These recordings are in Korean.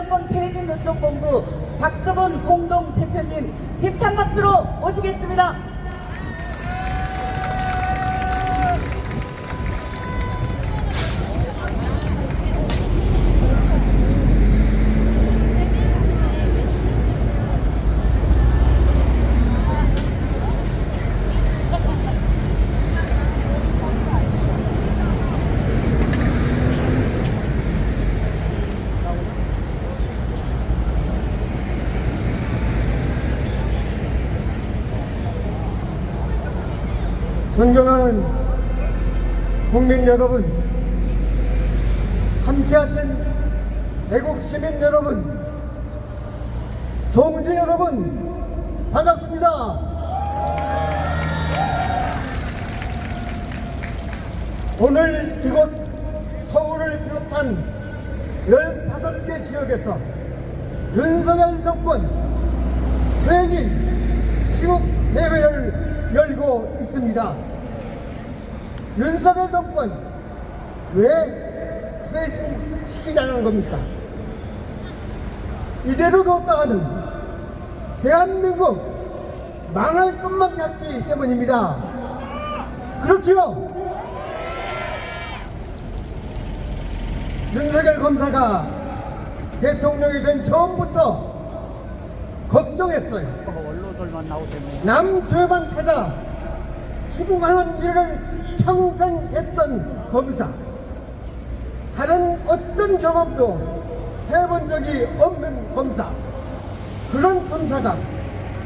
정권 퇴진운동본부 박수근 공동대표님 힘찬 박수로 모시겠습니다. 존경하는 국민 여러분, 함께하신 애국 시민 여러분, 동지 여러분, 반갑습니다. 오늘 이곳 서울을 비롯한 15개 지역에서 윤석열 정권 퇴진 시국 대회를 열고 있습니다. 윤석열 정권 왜 퇴진시키자는 겁니까? 이대로 뒀다가는 대한민국 망할 것만 같기 때문입니다. 그렇지요? 윤석열 검사가 대통령이 된 처음부터 걱정했어요. 남죄만 찾아 추궁하는 일을 평생 했던 검사, 다른 어떤 경험도 해본 적이 없는 검사, 그런 검사가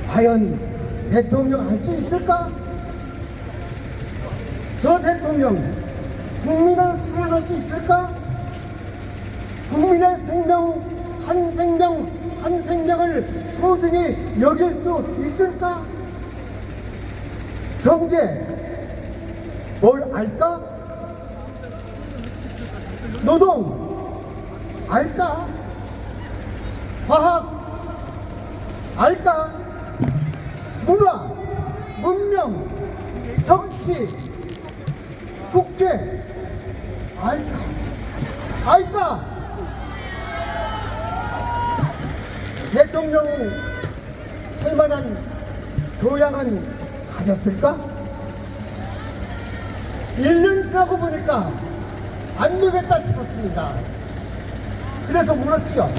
과연 대통령 할 수 있을까? 저 대통령 국민을 사랑할 수 있을까? 국민의 생명 한 생명을 소중히 여길 수 있을까? 경제 뭘 알까? 노동 알까? 과학 알까? 문화, 문명, 정치, 국제 알까? 대통령 할 만한 교양은 가졌을까? 1년 지나고 보니까 안 되겠다 싶었습니다. 그래서 물었지요.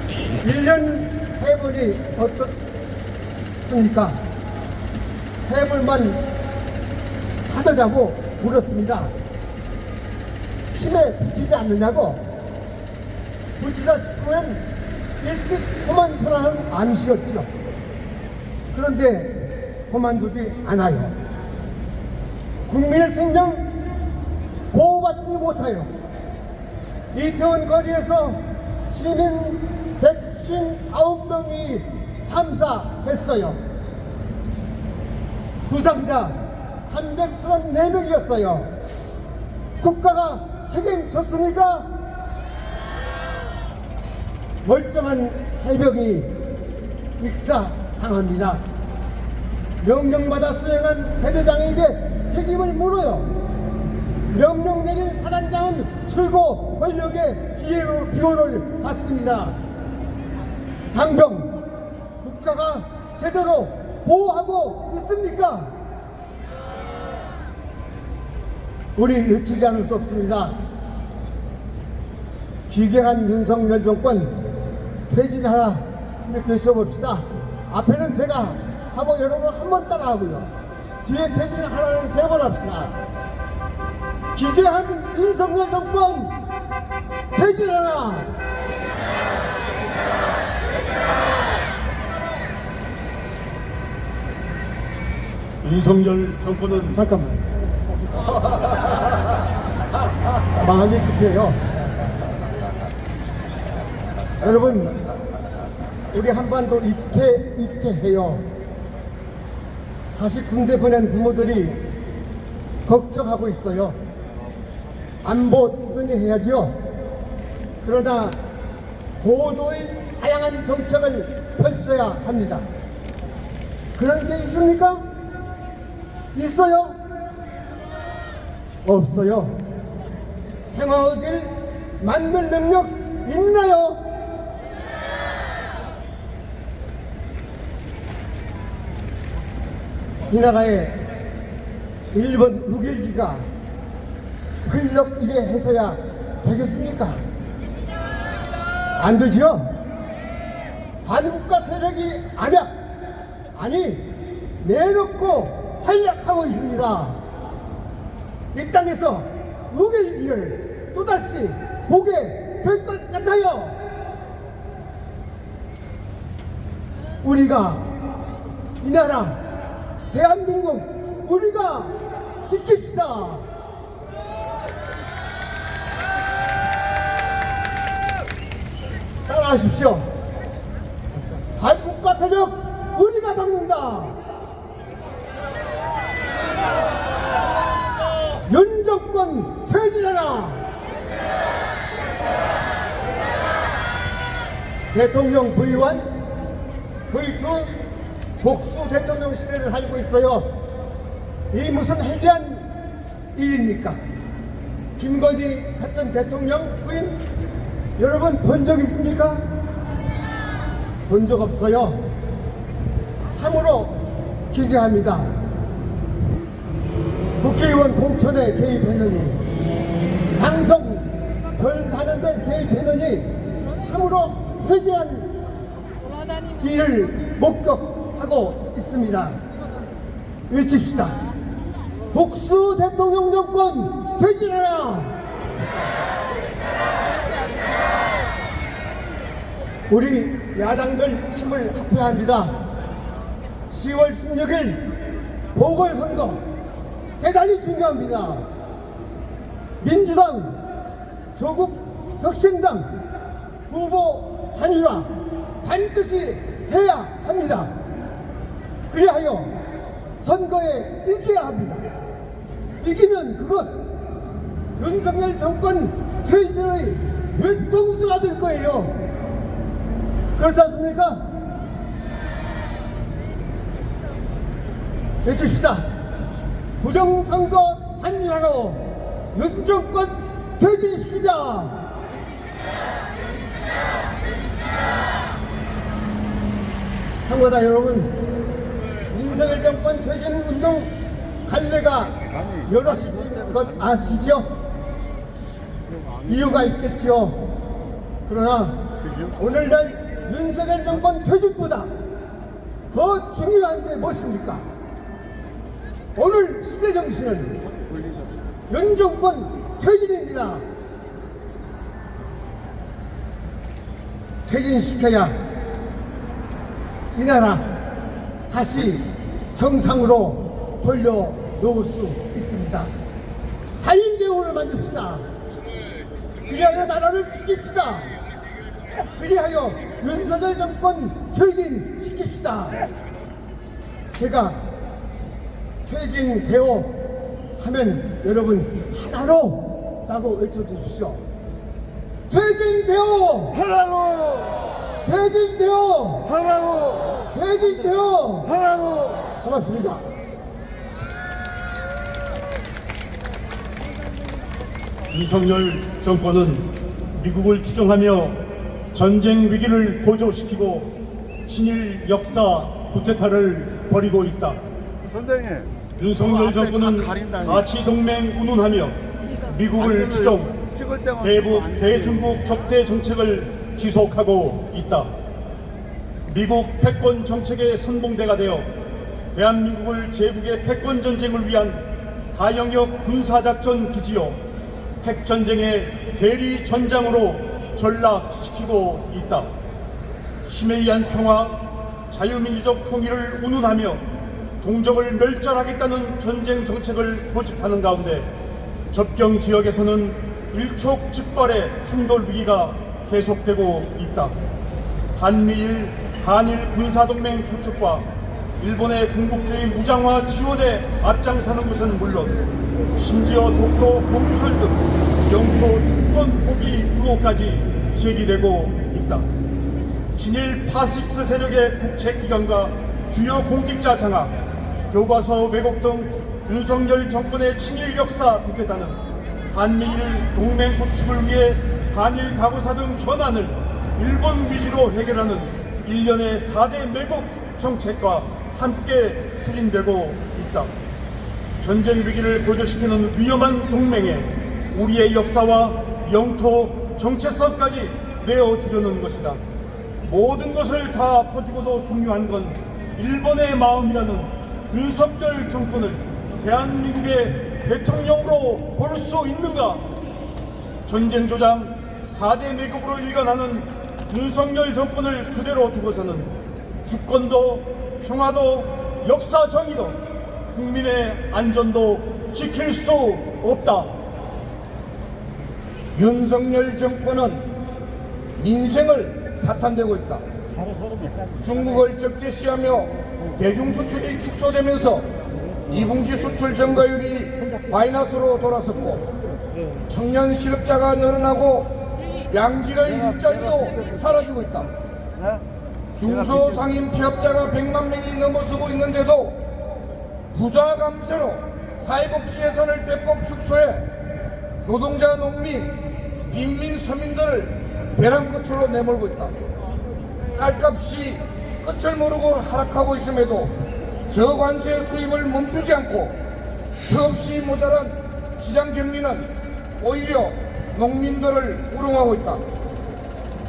1년 해보니 어떻습니까? 해볼만 하더냐고 물었습니다. 힘에 붙이지 않느냐고. 붙이다 싶으면 일찍 그만두라는 암시였죠. 그런데 그만두지 않아요. 국민의 생명 보호받지 못하여 이태원 거리에서 시민 159명이 참사했어요. 부상자 334명이었어요. 국가가 책임졌습니까? 멀쩡한 해병이 익사당합니다. 명령받아 수행한 대대장에게 책임을 물어요. 명령 내린 사단장은 최고 권력의 비호를 받습니다. 장병, 국가가 제대로 보호하고 있습니까? 우리 늦추지 않을 수 없습니다. 기괴한 윤석열 정권 퇴진하라, 이렇게 외쳐봅시다. 앞에는 제가 하고 여러분 한 번 따라하고요. 뒤에 퇴진하라는 3번 합시다. 기괴한 윤석열 정권 퇴진하라. 윤석열 정권은 잠깐만. 마음이 급해요. 여러분, 우리 한반도 이태해요. 다시 군대 보낸 부모들이 걱정하고 있어요. 안보 든든히 해야죠. 그러나 고도의 다양한 정책을 펼쳐야 합니다. 그런 게 있습니까? 있어요? 없어요. 평화의 길 만들 능력 있나요? 이 나라의 일본 우길기가 활력 있게 해서야 되겠습니까? 안 되지요? 반국가 세력이 내놓고 활약하고 있습니다. 이 땅에서 우길기를 또다시 보게 될 것 같아요. 우리가 이 나라 대한민국 우리가 지킵시다. 따라하십시오. 반국가 세력 우리가 막는다. 윤 정권 퇴진하라. 대통령 V1, V2 복수 대통령 시대를 살고 있어요. 이 무슨 해괴한 일입니까? 김건희 했던 대통령 부인 여러분 본 적 있습니까? 본 적 없어요. 참으로 기대합니다. 국회의원 공천에 개입했느니 장성 별 사는데 개입했느니 참으로 회개한 일을 목격하고 있습니다. 외칩시다. 복수 대통령 정권 퇴진하라. 우리 야당들 힘을 합해야 합니다. 10월 16일 보궐선거 대단히 중요합니다. 민주당, 조국혁신당 후보 단일화 반드시 해야 합니다. 그리하여 선거에 이겨야 합니다. 이기면 그것 윤석열 정권 퇴진의 외통수가 될 거예요. 그렇지 않습니까? 외칩시다. 부정선거 단일화로 윤 정권 퇴진시키자. 참고다 여러분, 윤석열 정권 퇴진 운동 갈래가 여럿이 있는 것 아시죠? 이유가 있겠지요. 그러나 오늘날 윤석열 정권 퇴진보다 더 중요한 게 무엇입니까? 오늘 시대 정신은 윤 정권 퇴진입니다. 퇴진시켜야 이 나라 다시 정상으로 돌려놓을 수 있습니다. 자인대우를 만듭시다. 그리하여 나라를 지킵시다. 그리하여 윤석열 정권 퇴진시킵시다. 제가 퇴진되어 하면 여러분 하나로 라고 외쳐주십시오. 퇴진되어 하나로 퇴진되어 하나로 퇴진되어 하나로. 고맙습니다. 윤석열 정권은 미국을 추종하며 전쟁 위기를 고조시키고 친일 역사 쿠데타를 벌이고 있다. 선생님, 윤석열 앞에 정권은 다 가린다니까. 가치 동맹 운운하며 미국을 추종, 찍을 때만 대북 안 대중국 적대 정책을 지속하고 있다. 미국 패권 정책의 선봉대가 되어 대한민국을 제국의 패권 전쟁을 위한 다영역 군사작전 기지요 핵전쟁의 대리 전장으로 전락시키고 있다. 힘에 의한 평화, 자유민주적 통일을 운운하며 동족을 멸절하겠다는 전쟁 정책을 고집하는 가운데 접경 지역에서는 일촉즉발의 충돌 위기가 계속되고 있다. 한미일, 한일 군사동맹 구축과 일본의 군국주의 무장화 지원에 앞장서는 것은 물론 심지어 독도 공유설 등 영토 주권 포기 의혹까지 제기되고 있다. 친일 파시스트 세력의 국책기관과 주요 공직자 장악, 교과서 왜곡 등 윤석열 정권의 친일 역사 쿠데타는 한미일 동맹 구축을 위해 한일 가구사 등 현안을 일본 위주로 해결하는 일련의 4대 매국 정책과 함께 추진되고 있다. 전쟁 위기를 고조시키는 위험한 동맹에 우리의 역사와 영토, 정체성까지 내어주려는 것이다. 모든 것을 다 퍼주고도 중요한 건 일본의 마음이라는 윤석열 정권을 대한민국의 대통령으로 볼 수 있는가? 전쟁 조장 4대 내국으로 일관하는 윤석열 정권을 그대로 두고서는 주권도 평화도 역사 정의도 국민의 안전도 지킬 수 없다. 윤석열 정권은 민생을 파탄되고 있다. 중국을 적대시하며 대중 수출이 축소되면서 2분기 수출 증가율이 마이너스로 돌아섰고 청년 실업자가 늘어나고 양질의 일자리도 사라지고 있다. 중소상인 피업자가 100만 명이 넘어서고 있는데도 부자 감세로 사회복지 예산을 대폭 축소해 노동자, 농민, 빈민, 서민들을 벼랑 끝으로 내몰고 있다. 쌀값이 끝을 모르고 하락하고 있음에도 저관세 수입을 멈추지 않고 더없이 모자란 시장 격리는 오히려 농민들을 우롱하고 있다.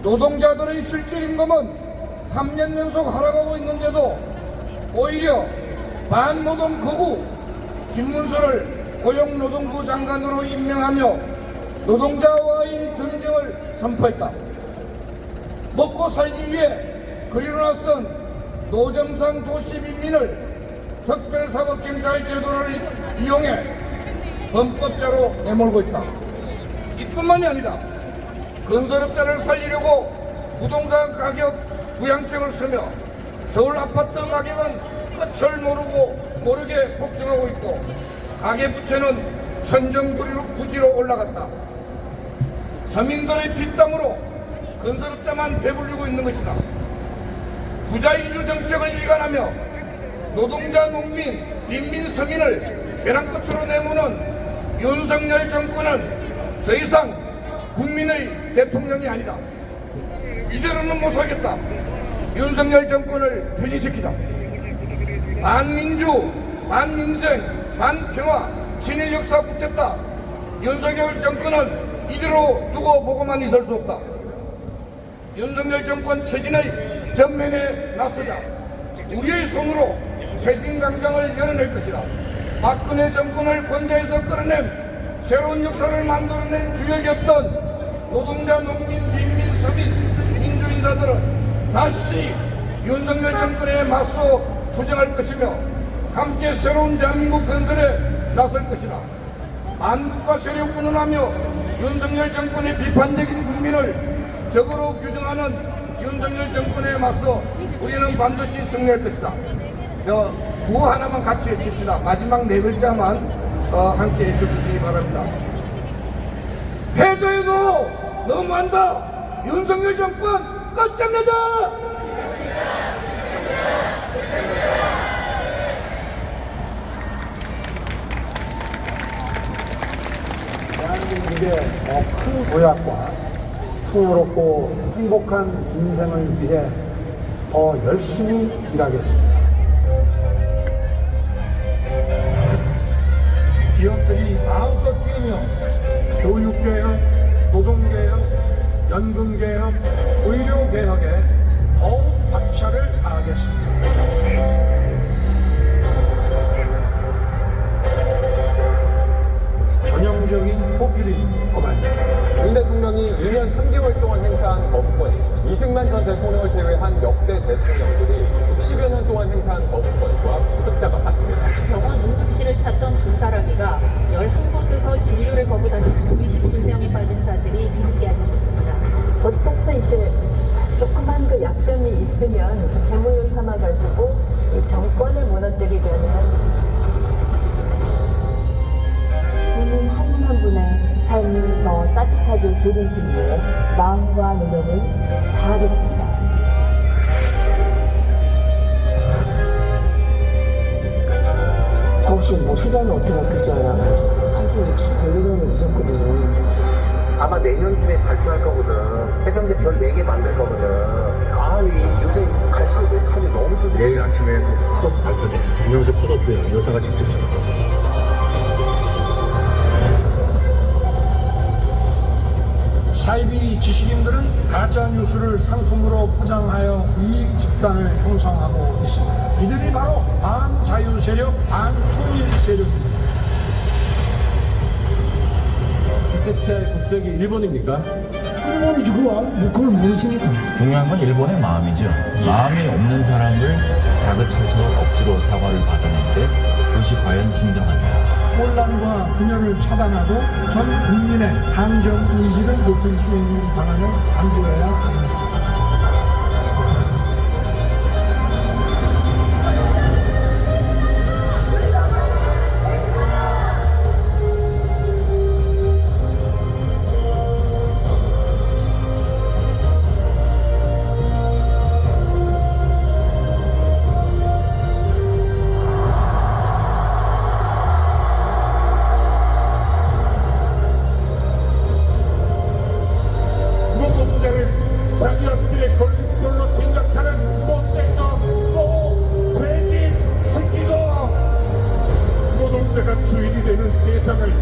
노동자들의 실질 임금은 3년 연속 하락하고 있는데도 오히려 반노동 거부 김문수를 고용노동부 장관으로 임명하며 노동자와의 전쟁을 선포했다. 먹고 살기 위해 그리로 나선 노점상 도시빈민을 특별사법경찰 제도를 이용해 범법자로 내몰고 있다. 이뿐만이 아니다. 건설업자를 살리려고 부동산 가격 부양책을 쓰며 서울 아파트 가격은 끝을 모르게 폭증하고 있고 가계부채는 천정부지로 올라갔다. 서민들의 빚담으로 건설업자만 배불리고 있는 것이다. 부자인류 정책을 일관하며 노동자, 농민, 빈민, 서민을 벼랑 끝으로 내모는 윤석열 정권은 더 이상 국민의 대통령이 아니다. 이대로는 못 살겠다. 윤석열 정권을 퇴진시키자. 반민주, 반민생, 반평화, 친일 역사 붙였다. 윤석열 정권은 이대로 두고 보고만 있을 수 없다. 윤석열 정권 퇴진의 전면에 나서자. 우리의 손으로 퇴진광장을 열어낼 것이다. 박근혜 정권을 권좌에서 끌어낸 새로운 역사를 만들어낸 주역이었던 노동자, 농민, 빈민, 서민, 민주인사들은 다시 윤석열 정권에 맞서 투쟁할 것이며 함께 새로운 대한민국 건설에 나설 것이다. 반국가 세력 운운하며 윤석열 정권의 비판적인 국민을 적으로 규정하는 윤석열 정권에 맞서 우리는 반드시 승리할 것이다. 저 구호 하나만 같이 외칩시다. 마지막 네 글자만 함께 해주시기 바랍니다. 해도 해도 너무한다. 윤석열 정권 끝장내자. 대한민국의 큰 도약과 풍요롭고 행복한 인생을 위해 더 열심히 일하겠습니다. 기업들이 마음껏 뛰며 교육개혁, 노동개혁, 연금개혁, 의료개혁에 더욱 박차를 가하겠습니다. 전형적인 포퓰리즘 법안입니다. 윤 대통령이 2년 3개월 동안 행사한 거부권, 이승만 전 대통령을 제외한 역대 대통령들이 60여 년 동안 행사한 거부권과 숫자가 같습니다. 병원 응급실을 찾던 두 사람이가 11곳에서 진료를 거부당하는 의식불명에 빠진 사실이 뒤늦게 알려졌습니다. 보통서 이제 조그만 그 약점이 있으면 재물로 삼아가지고 이 정권을 무너뜨리려는 국민 한 분 한 분의 삶을 더 따뜻하게 보듬기 위해 마음과 노력을 다하겠습니다. 혹시 뭐 수장이 어떻게 될잖아. 사실 별로는 있었거든. 아마 내년쯤에 발표할 거거든. 해병대 별 4개 만들 거거든. 요새 갈수록 내 삶이 너무 두드려. 내일 아침에 매출을 상품으로 포장하여 이익 집단을 형성하고 있습니다. 이들이 바로 반자유 세력, 반통일 세력입니다. 국제치아의 국적이 일본입니까? 일본이지 그걸 모르십니까? 중요한 건 일본의 마음이죠. 마음이 없는 사람을 다그쳐서 억지로 사과를 받았는데 그것이 과연 진정한가? 혼란과 분열을 차단하고 전 국민의 항정 의지를 높일 수 있는 방안을 강구해야 합니다. 노동자를 자기들의 권리로 생각하는 못된 놈 퇴진시키고 노동자가 주인이 되는 세상을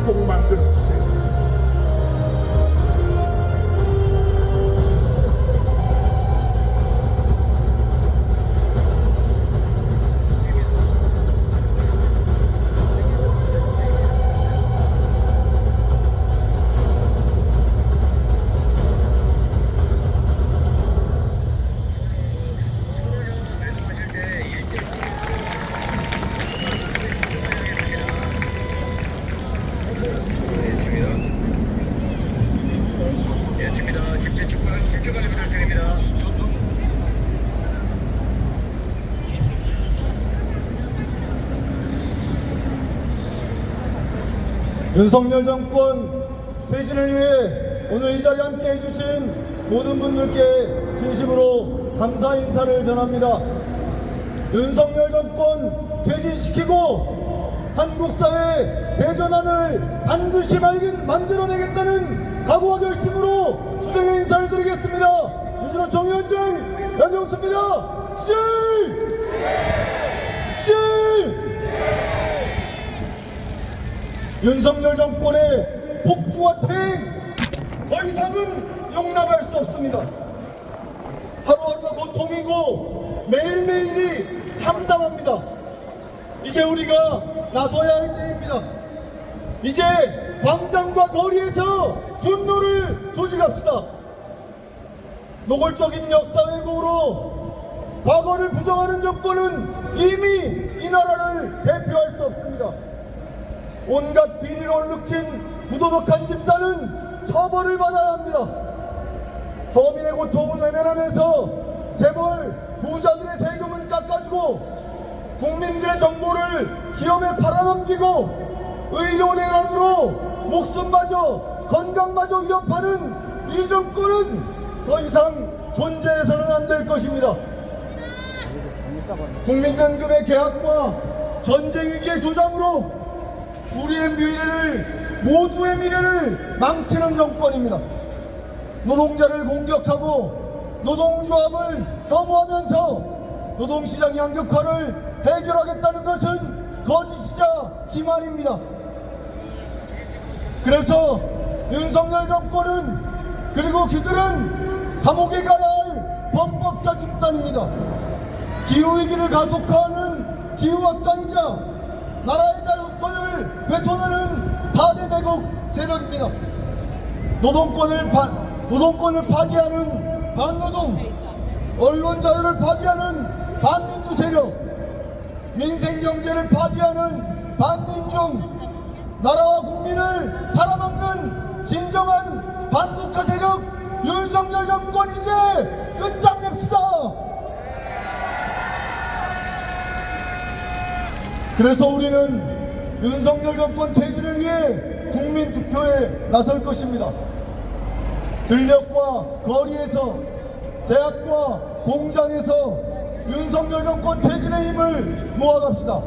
꼭 만들어주세요. 윤석열 정권 퇴진을 위해 오늘 이 자리에 함께 해주신 모든 분들께 진심으로 감사 인사를 전합니다. 윤석열 정권 퇴진시키고 한국 사회 대전환을 반드시 만들어내겠다는 각오와 결심으로 투쟁의 인사를 드리겠습니다. 민주노총 위원장 양정수입니다. 투쟁! 윤석열 정권의 폭주와 퇴행 더 이상은 용납할 수 없습니다. 하루하루가 고통이고 매일매일이 참담합니다. 이제 우리가 나서야 할 때입니다. 이제 광장과 거리에서 분노를 조직합시다. 노골적인 역사 왜곡으로 과거를 부정하는 정권은 이미 이 나라를 대표할 수 없습니다. 온갖 비리로 얼룩진 부도덕한 집단은 처벌을 받아야 합니다. 서민의 고통은 외면하면서 재벌 부자들의 세금은 깎아주고 국민들의 정보를 기업에 팔아넘기고 의료내란으로 목숨마저 건강마저 위협하는 이 정권은 더 이상 존재해서는 안 될 것입니다. 국민연금의 계약과 전쟁위기의 조장으로 우리의 미래를, 모두의 미래를 망치는 정권입니다. 노동자를 공격하고 노동조합을 혐오하면서 노동시장 양극화를 해결하겠다는 것은 거짓이자 기만입니다. 그래서 윤석열 정권은, 그리고 그들은 감옥에 가야 할 범법자 집단입니다. 기후위기를 가속화하는 기후악당이자 나라의 자유권을 훼손하는 4대 매국 세력입니다. 노동권을 파괴하는 반노동, 언론 자유를 파괴하는 반민주 세력, 민생경제를 파괴하는 반민중, 나라와 국민을 팔아먹는 진정한 반국가 세력 윤석열 정권 이제 끝장냅시다. 그래서 우리는 윤석열 정권 퇴진을 위해 국민 투표에 나설 것입니다. 들녘과 거리에서, 대학과 공장에서 윤석열 정권 퇴진의 힘을 모아갑시다.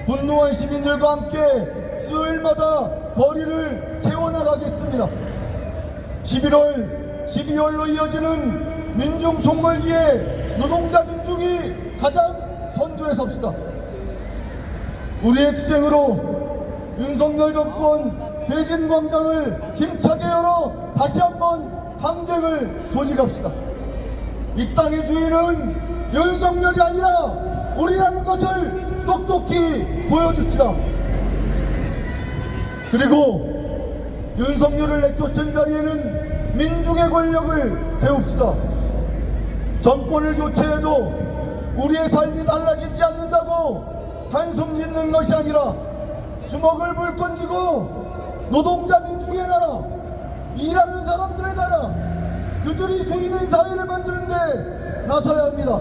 분노한 시민들과 함께 수요일마다 거리를 채워나가겠습니다. 11월, 12월로 이어지는 민중 총궐기에 노동자 민중이 가장 선두에 섭시다. 우리의 투쟁으로 윤석열 정권 퇴진 광장을 힘차게 열어 다시 한번 항쟁을 조직합시다. 이 땅의 주인은 윤석열이 아니라 우리라는 것을 똑똑히 보여줍시다. 그리고 윤석열을 내쫓은 자리에는 민중의 권력을 세웁시다. 정권을 교체해도 우리의 삶이 달라지지 않는다고 한숨 짓는 것이 아니라 주먹을 불끈 쥐고 노동자 민중의 나라, 일하는 사람들의 나라, 그들이 수인의 사회를 만드는데 나서야 합니다.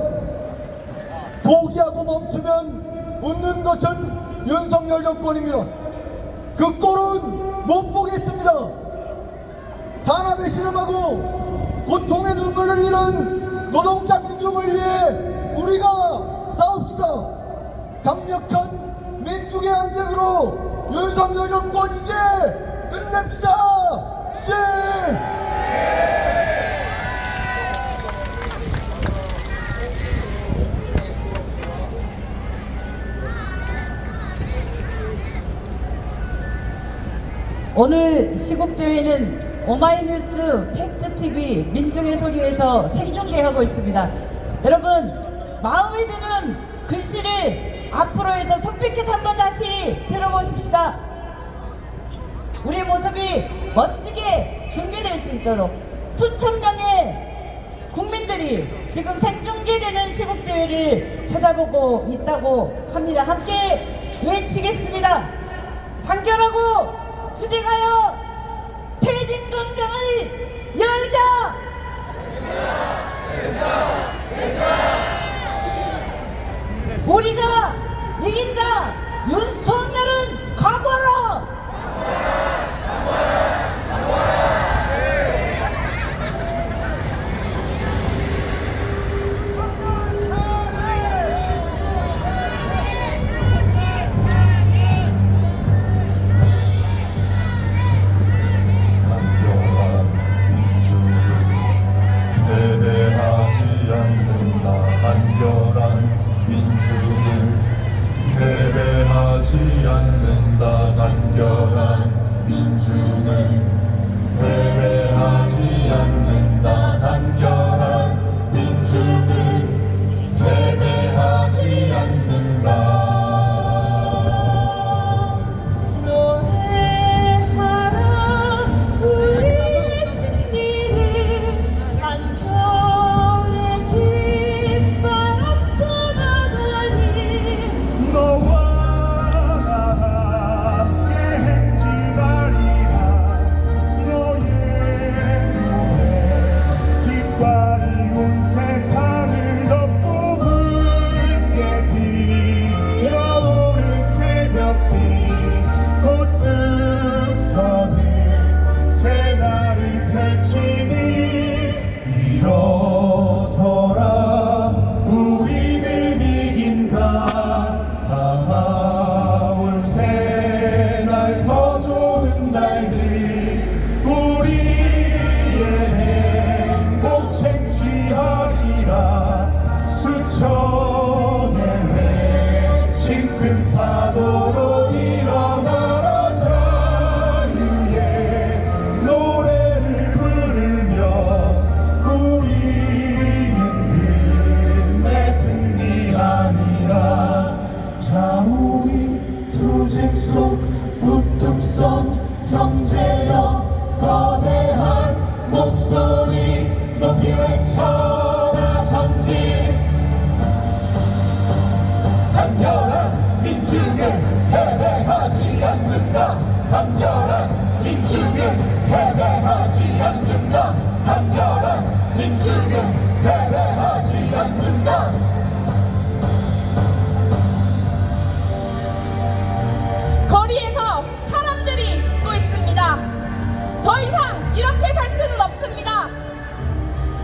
포기하고 멈추면 웃는 것은 윤석열 정권입니다. 그 꼴은 못 보겠습니다. 탄압에 실험하고 고통의 눈물을 흘리는 노동자 민중을 위해 우리가 싸웁시다. 강력한 민중의 항쟁으로 윤석열 정권 이제 끝냅시다. 오늘 시국대회는 오마이뉴스 팩트TV 민중의 소리에서 생중계하고 있습니다. 여러분, 마음에 드는 글씨를 앞으로 해서 손빛 한번 다시 들어보십시다. 우리 모습이 멋지게 중계될 수 있도록 수천 명의 국민들이 지금 생중계되는 시국대회를 쳐다보고 있다고 합니다. 함께 외치겠습니다. 단결하고 투쟁하여 퇴진광장을 열자! 우리가 이긴다! 윤석열은 각오하라! 거리에서 사람들이 죽고 있습니다. 더 이상 이렇게 살 수는 없습니다.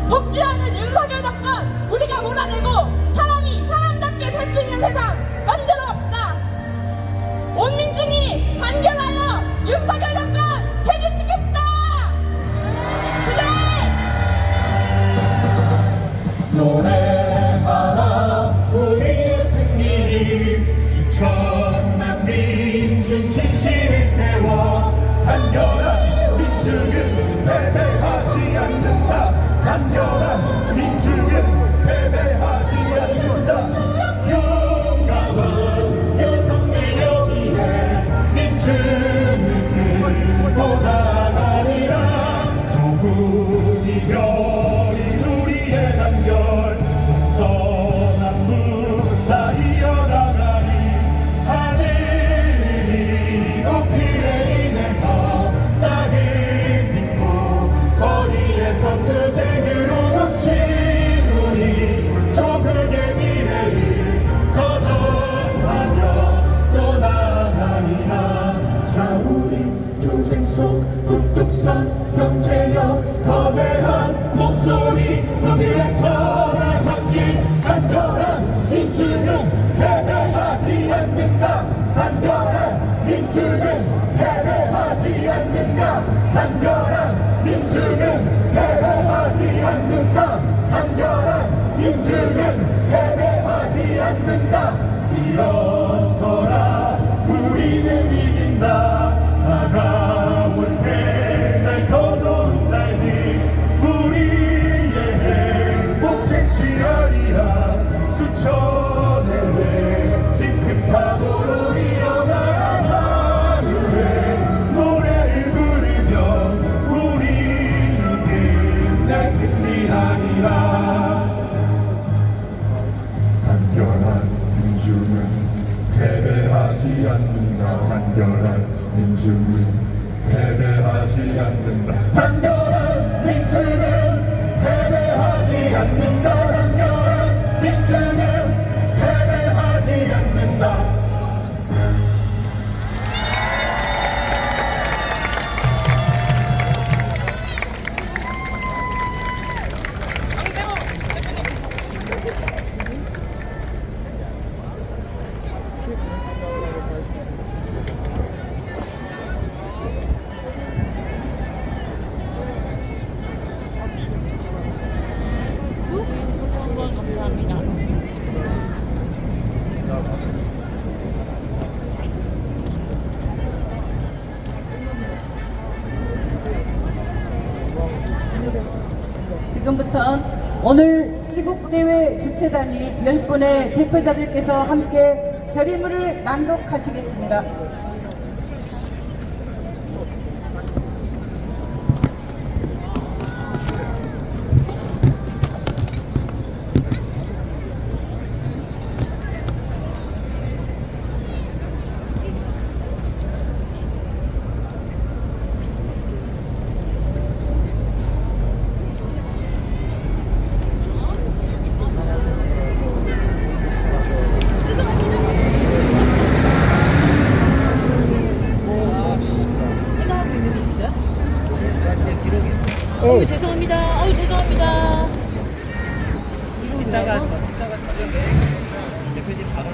독주하는 윤석열 정권, 우리가 몰아내고 사람이 사람답게 살 수 있는 세상 만들어 갑시다. 온 민중이 단결하여 윤석열 정권 퇴진시킵시다. 노래하라 우리의 승리, 수천만 민중 진실을 세워 단결한 민중은 패배하지 않는 단결한 민주는 패배하지 않는다. 단결한 민주는 패배하지 않는다. 일어서라 우리는 이긴다. 다가올 새날 더 좋은 날들 우리의 행복 쟁취하리라. 수천의 외친 큰 파도로 일어나 자유의 노래를 부르며 우리는 끝날 승리하리라. 단결한 민주는 패배하지 않는다. 단결한 민주는 패배하지 않는다. 단결한 민주는 패배하지 않는다. 단결한 민주는 패배하지 않는다. 지금부터 오늘 시국대회 주최단이 10분의 대표자들께서 함께 결의문을 낭독하시겠습니다. 죄송합니다. 죄송합니다. 이따가 대표님 바로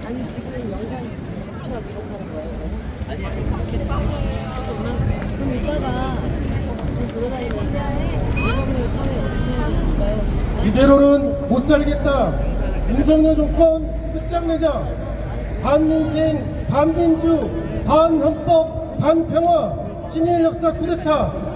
아니 지금 영상이 다 기록하는 거예요? 아니요. 그럼 이따가 좀 돌아다니면서 이번에 사회 어떻게 하는 건가요? 이대로는 못 살겠다. 윤석열 정권 끝장내자. 반민생, 반민주, 반헌법, 반평화, 친일 역사 쿠데타